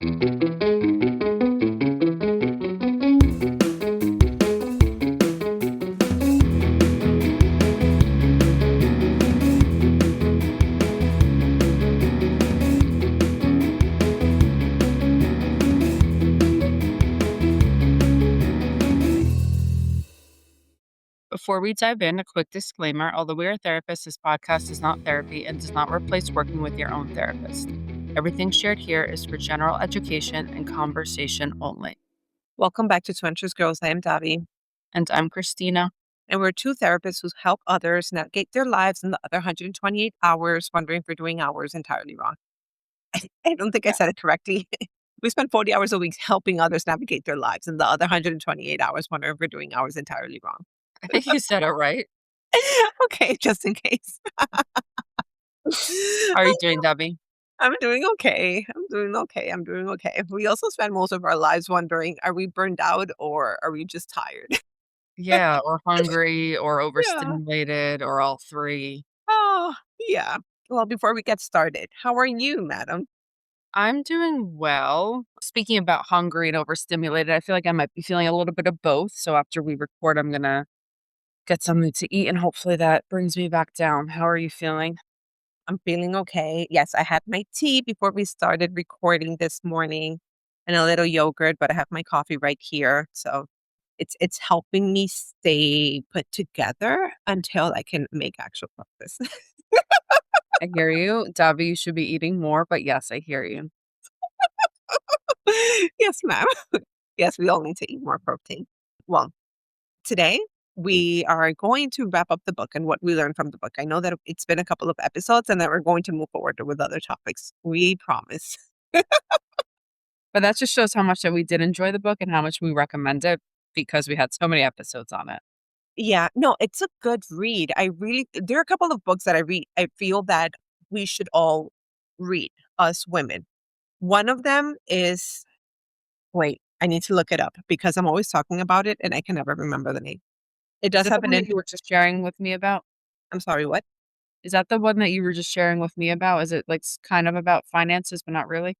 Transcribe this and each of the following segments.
Before we dive in, a quick disclaimer. Although we are therapists, this podcast is not therapy and does not replace working with your own therapist. Everything shared here is for general education and conversation only. Welcome back to Twenties Girls. I am Davi, And I'm Christina. and we're two therapists who help others navigate their lives in the other 128 hours, wondering if we're doing ours entirely wrong. I don't think I Yeah. said it correctly. We spend 40 hours a week helping others navigate their lives, and the other 128 hours wondering if we're doing ours entirely wrong. I think you said it right. Okay, just in case. How are you doing, Debbie? I'm doing okay. I'm doing okay. We also spend most of our lives wondering, are we burned out or are we just tired? Yeah, or hungry or Yeah. overstimulated or all three. Oh, yeah. Well, before we get started, how are you, madam? I'm doing well. Speaking about hungry and overstimulated, I feel like I might be feeling a little bit of both. So after we record, I'm going to get something to eat and hopefully that brings me back down. How are you feeling? I'm feeling okay. Yes, I had my tea before we started recording this morning and a little yogurt, but I have my coffee right here. So it's helping me stay put together until I can make actual progress. I hear you. Davi, you should be eating more, but yes, I hear you. Yes, ma'am. Yes, we all need to eat more protein. Well, today we are going to wrap up the book and what we learned from the book. I know that it's been a couple of episodes and that we're going to move forward with other topics. We promise. But that just shows how much that we did enjoy the book and how much we recommend it because we had so many episodes on it. Yeah, no, it's a good read. There are a couple of books that I read. I feel that we should all read, us women. One of them is, wait, I need to look it up because I'm always talking about it and I can never remember the name. It Is does that the have one an, that you were just sharing with me about? I'm sorry, what? Is that the one that you were just sharing with me about? Is it like kind of about finances, but not really?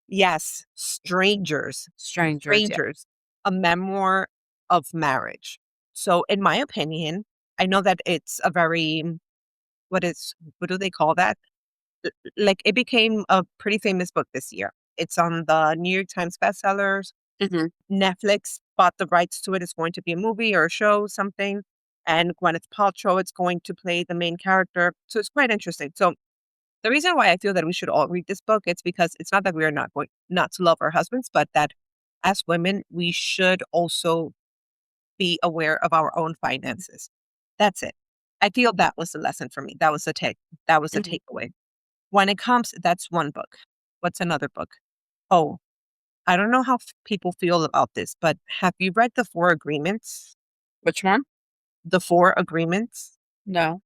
Yes, Strangers. Strangers, yeah. Strangers, a memoir of marriage. So, in my opinion, I know that it's a very, what do they call that? Like it became a pretty famous book this year. It's on the New York Times bestsellers. Hmm. Netflix bought the rights to it. It's going to be a movie or a show, something. And Gwyneth Paltrow is going to play the main character. So it's quite interesting. So the reason why I feel that we should all read this book, it's because it's not that we are not going not to love our husbands, but that as women, we should also be aware of our own finances. That's it. I feel that was the lesson for me. That was the take. That was the Hmm. takeaway. When it comes, that's one book. What's another book? Oh, I don't know how people feel about this, but have you read The Four Agreements? Which one? The Four Agreements? No.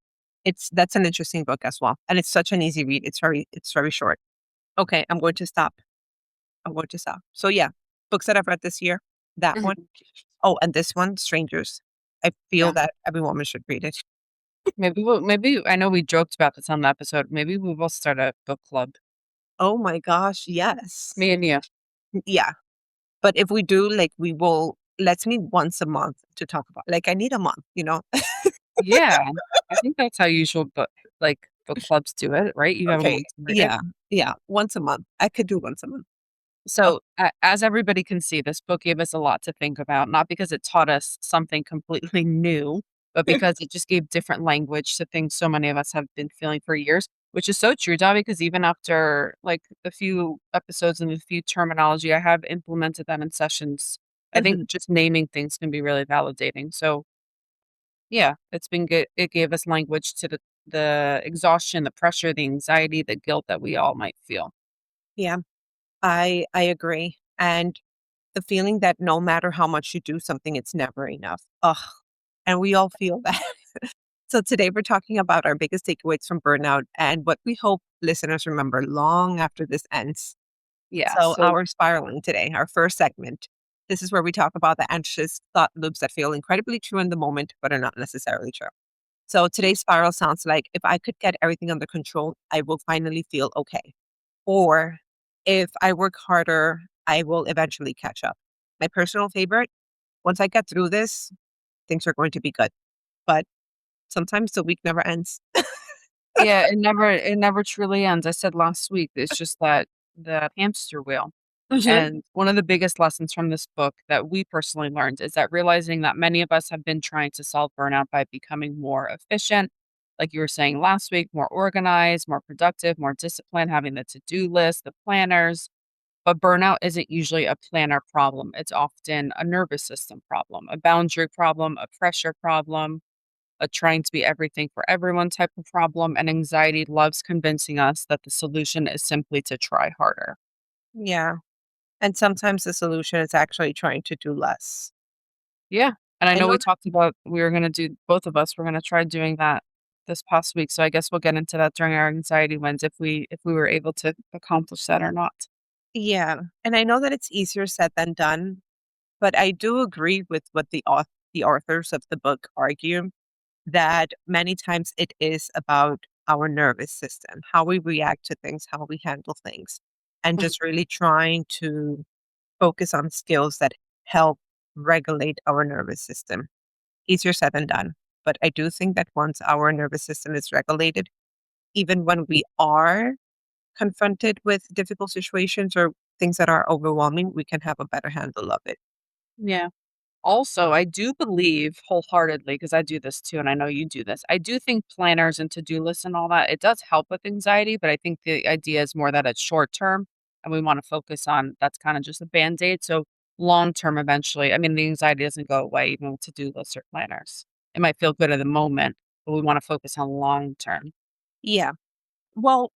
That's an interesting book as well. And it's such an easy read. It's very short. Okay, I'm going to stop. I'm going to stop. So yeah, books that I've read this year, that one. Mhm. Oh, and this one, Strangers. I feel Yeah. that every woman should read it. Maybe I know we joked about this on the episode. Maybe we will start a book club. Oh my gosh, yes. Me and you. Yeah. But if we do, like let's meet once a month to talk about. Like I need a month. Yeah. I think that's how usual book clubs do it, right? You have a Okay. month to read it. Yeah. Yeah. Once a month. I could do once a month. Oh, So, as everybody can see, this book gave us a lot to think about, not because it taught us something completely new, but because it just gave different language to things so many of us have been feeling for years, which is so true, Dobby, because even after like a few episodes and a few terminology, I have implemented that in sessions. I think mhm. just naming things can be really validating. So, yeah, it's been good. It gave us language to the exhaustion, the pressure, the anxiety, the guilt that we all might feel. Yeah. I agree. And the feeling that no matter how much you do something, it's never enough. Ugh. And we all feel that. So today we're talking about our biggest takeaways from burnout and what we hope listeners remember long after this ends. Yeah. So So our spiraling today, our first segment, this is where we talk about the anxious thought loops that feel incredibly true in the moment, but are not necessarily true. So today's spiral sounds like if I could get everything under control, I will finally feel okay. Or If I work harder, I will eventually catch up. My personal favorite, once I get through this, things are going to be good. But sometimes the week never ends. Yeah, it never truly ends. I said last week, it's just that hamster wheel. Mhm. And one of the biggest lessons from this book that we personally learned is that realizing that many of us have been trying to solve burnout by becoming more efficient, like you were saying last week, more organized, more productive, more disciplined, having the to-do list, the planners. But burnout isn't usually a planner problem. It's often a nervous system problem, a boundary problem, a pressure problem, a trying to be everything for everyone type of problem. And anxiety loves convincing us that the solution is simply to try harder. Yeah. And sometimes the solution is actually trying to do less. Yeah, and I I know we know talked about we were gonna do both of us were gonna try doing that this past week, so I guess we'll get into that during our anxiety wins if we were able to accomplish that or not. yeah, and I know that it's easier said than done, but I do agree with what the authors of the book argue that many times it is about our nervous system, how we react to things, how we handle things, and Mhm. just really trying to focus on skills that help regulate our nervous system. Easier said than done. But I do think that once our nervous system is regulated, even when we are confronted with difficult situations or things that are overwhelming, we can have a better handle of it. Yeah. Also, I do believe wholeheartedly, because I do this too, and I know you do this. I do think planners and to-do lists and all that, it does help with anxiety, but I think the idea is more that it's short term and we want to focus on that's kind of just a band-aid. So long term, eventually, I mean, the anxiety doesn't go away even with to-do lists or planners. It might feel good at the moment, but we want to focus on long term. Yeah. Well,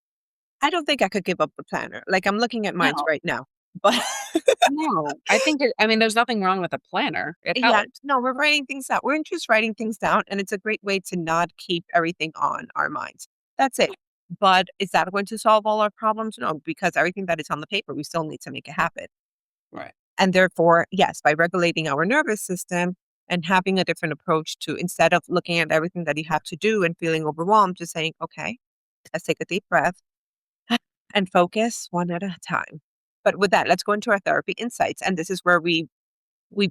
I don't think I could give up the planner. Like I'm looking at mine No, right now. But no. I mean, there's nothing wrong with a planner. It yeah, helps. no, we're writing things out. We're just writing things down, and it's a great way to not keep everything on our minds. That's it. But is that going to solve all our problems? No, because everything that is on the paper, we still need to make it happen. Right. And therefore, yes, by regulating our nervous system and having a different approach to instead of looking at everything that you have to do and feeling overwhelmed, just saying, okay, let's take a deep breath and focus one at a time. But with that, let's go into our therapy insights. And this is where we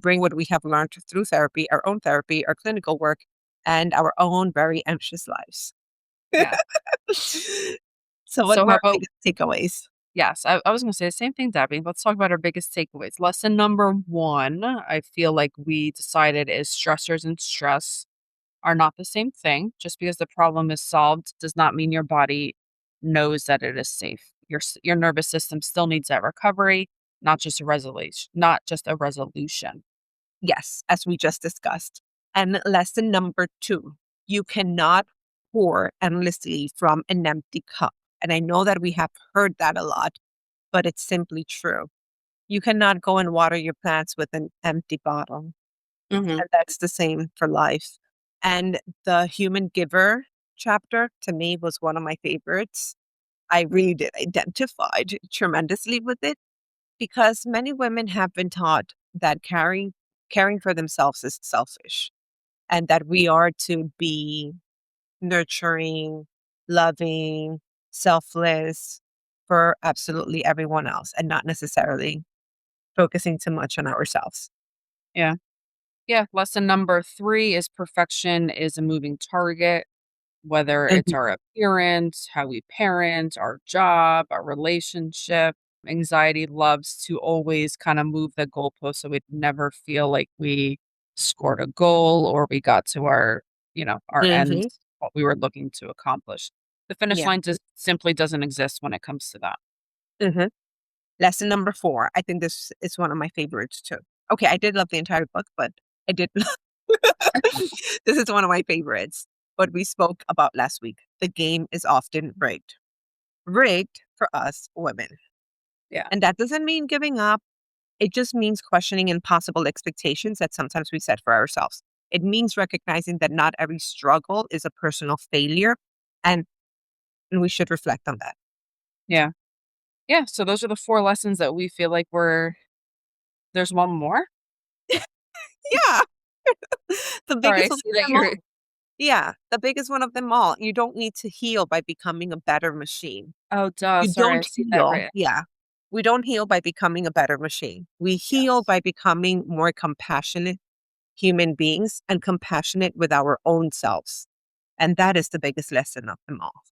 bring what we have learned through therapy, our clinical work, and our own very anxious lives. Yeah. So, what So were how our about biggest takeaways? yes, I was gonna say the same thing, Debbie. Let's talk about our biggest takeaways. Lesson number 1, I feel like we decided is stressors and stress are not the same thing. Just because the problem is solved does not mean your body knows that it is safe. Your nervous system still needs that recovery, not just a resolution. Yes, as we just discussed. And lesson number two, you cannot pour endlessly from an empty cup. And I know that we have heard that a lot, but it's simply true. You cannot go and water your plants with an empty bottle. Mhm. And that's the same for life. And the human giver chapter to me was one of my favorites. I really did identify tremendously with it because many women have been taught that caring for themselves is selfish and that we are to be nurturing, loving, selfless for absolutely everyone else and not necessarily focusing too much on ourselves. Yeah. Yeah, lesson number 3 is perfection is a moving target. Whether it's Mhm. our appearance, how we parent, our job, our relationship. Anxiety loves to always kind of move the goalpost so we'd never feel like we scored a goal or we got to our end, Mhm. what we were looking to accomplish. The finish Yeah. line just simply doesn't exist when it comes to that. Mhm. Lesson number 4. I think this is one of my favorites too. Okay, I did love the entire book, but I did this is one of my favorites. What we spoke about last week. The game is often rigged. Rigged for us women. Yeah. And that doesn't mean giving up. It just means questioning impossible expectations that sometimes we set for ourselves. It means recognizing that not every struggle is a personal failure and, and we should reflect on that. Yeah. Yeah. So those are the 4 lessons that we feel like there's one more. Yeah. The Sorry, I biggest one see of that them all. you're Yeah, the biggest one of them all. You don't need to heal by becoming a better machine. oh, duh. You Sorry, I don't see that heal. right. Yeah. We don't heal by becoming a better machine. We heal Yes. by becoming more compassionate human beings and compassionate with our own selves. And that is the biggest lesson of them all.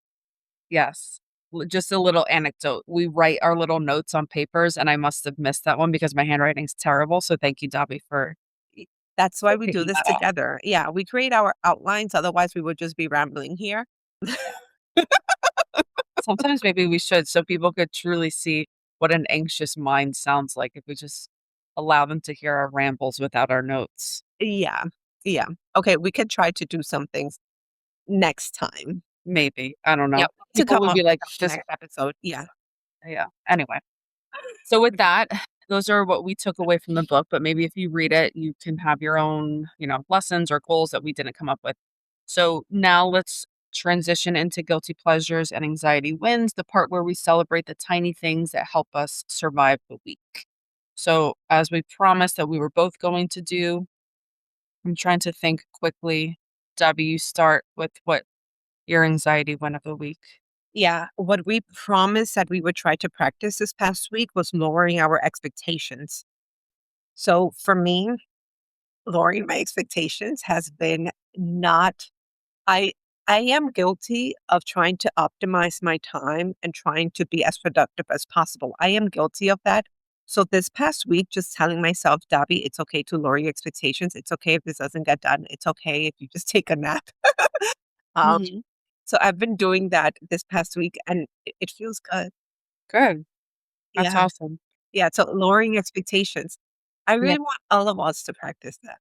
Yes. Just a little anecdote. We write our little notes on papers, and I must have missed that one because my handwriting's terrible, so thank you, Dobby, for Y- That's why we do picking this that out. together. Yeah, we create our outlines. Otherwise, we would just be rambling here. Sometimes maybe we should so people could truly see what an anxious mind sounds like if we just allow them to hear our rambles without our notes. Yeah. Yeah. Okay, we could try to do some things next time. Maybe. I don't Yeah, know. to People come would up be with like, something "This." next episode. Yeah. Yeah. Anyway. So with that, those are what we took away from the book, but maybe if you read it, you can have your own, lessons or goals that we didn't come up with. So now let's transition into guilty pleasures and anxiety wins, the part where we celebrate the tiny things that help us survive the week. So as we promised that we were both going to do, I'm trying to think quickly. Debbie, you start with what your anxiety win of the week. Yeah, what we promised that we would try to practice this past week was lowering our expectations. So for me, lowering my expectations has been not I I am guilty of trying to optimize my time and trying to be as productive as possible. I am guilty of that. So this past week, just telling myself, Dobby, it's okay to lower your expectations. It's okay if this doesn't get done. It's okay if you just take a nap. Um, Mhm. so I've been doing that this past week and it feels good. Good. That's Yeah. awesome. Yeah. So lowering expectations. I Yeah. really want all of us to practice that.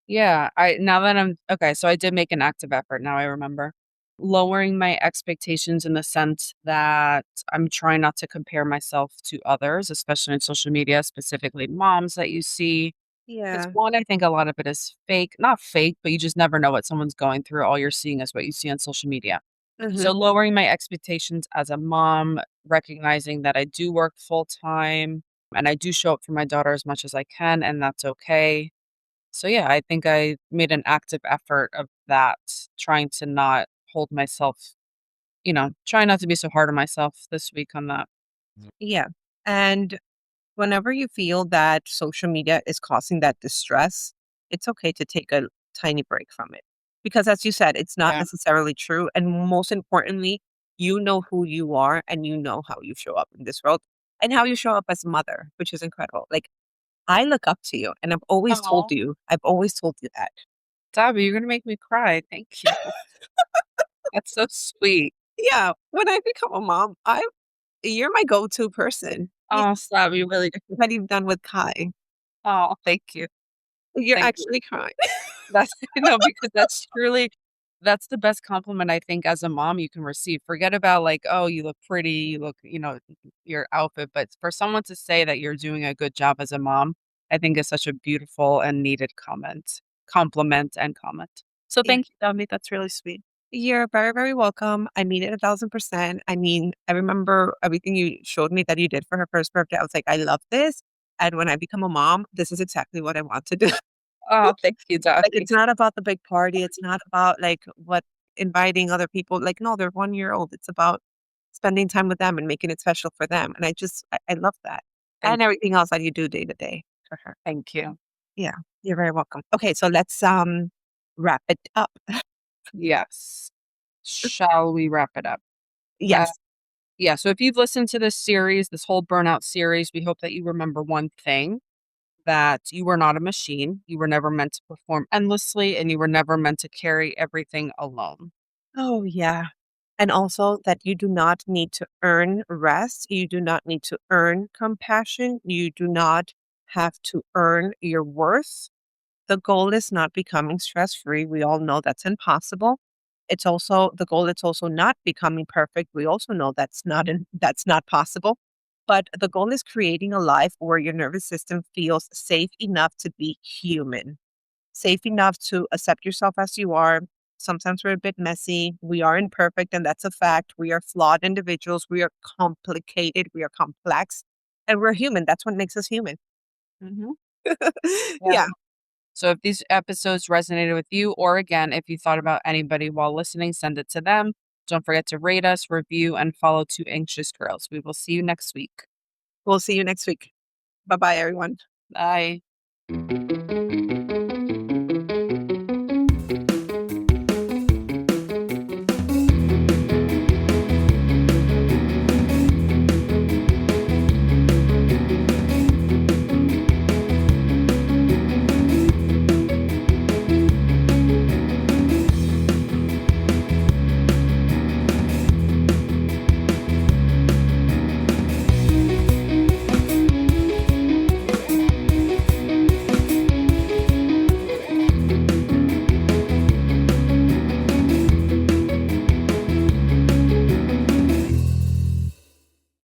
Yeah, I now that I'm okay, so I did make an active effort, now I remember. Lowering my expectations in the sense that I'm trying not to compare myself to others, especially on social media, specifically moms that you see. Because Yeah. one, I think a lot of it is fake, not fake, but you just never know what someone's going through. All you're seeing is what you see on social media. Hmm. So lowering my expectations as a mom, recognizing that I do work full time and I do show up for my daughter as much as I can, and that's okay. So, yeah, I think I made an active effort of that, trying to not hold myself, trying not to be so hard on myself this week on that. Yeah. And whenever you feel that social media is causing that distress, it's okay to take a tiny break from it. Because as you said, it's not Yeah. necessarily true. And most importantly, you know who you are and you know how you show up in this world and how you show up as a mother, which is incredible. Like I look up to you and Oh, I've always told you that. Dobby, you're gonna make me cry. Thank you. That's so sweet. Yeah. When I become a mom, you're my go-to person. Oh, stop. You really What you've done with Kai. Oh, thank you. You're Thank you. actually crying. That's no, because that's the best compliment I think as a mom you can receive. Forget about like, "Oh, you look pretty, you look, your outfit," but for someone to say that you're doing a good job as a mom, I think is such a beautiful and needed compliment and comment. So Yeah. thank you, Dominique, that's really sweet. You're very, very welcome. I mean it 1,000%. I mean, I remember everything you showed me that you did for her first birthday. I was like, I love this. And when I become a mom, this is exactly what I want to do. Oh, thank you, Like, Dobby. it's not about the big party. It's not about like what inviting other people. Like, no, they're 1 year old. It's about spending time with them and making it special for them. And I love that. And Thank you. everything else that you do day to day for her. Thank you. Yeah, you're very welcome. Okay, so let's wrap it up. Yes. Shall we wrap it up? Uh, Yes. yeah, so if you've listened to this series, this whole Burnout series, we hope that you remember one thing. That you were not a machine. You were never meant to perform endlessly, and you were never meant to carry everything alone. Oh, yeah. And also that you do not need to earn rest. You do not need to earn compassion. You do not have to earn your worth. The goal is not becoming stress free. We all know that's impossible. It's also the goal. It's also not becoming perfect. We also know that's not possible. But the goal is creating a life where your nervous system feels safe enough to be human, safe enough to accept yourself as you are. Sometimes we're a bit messy. We are imperfect, and that's a fact. We are flawed individuals. We are complicated. We are complex, and we're human. That's what makes us human. Mhm. Yeah. Yeah. So if these episodes resonated with you, or again, if you thought about anybody while listening, send it to them. Don't forget to rate us, review, and follow Two Anxious Girls. We will see you next week. We'll see you next week. Bye bye, everyone. Bye.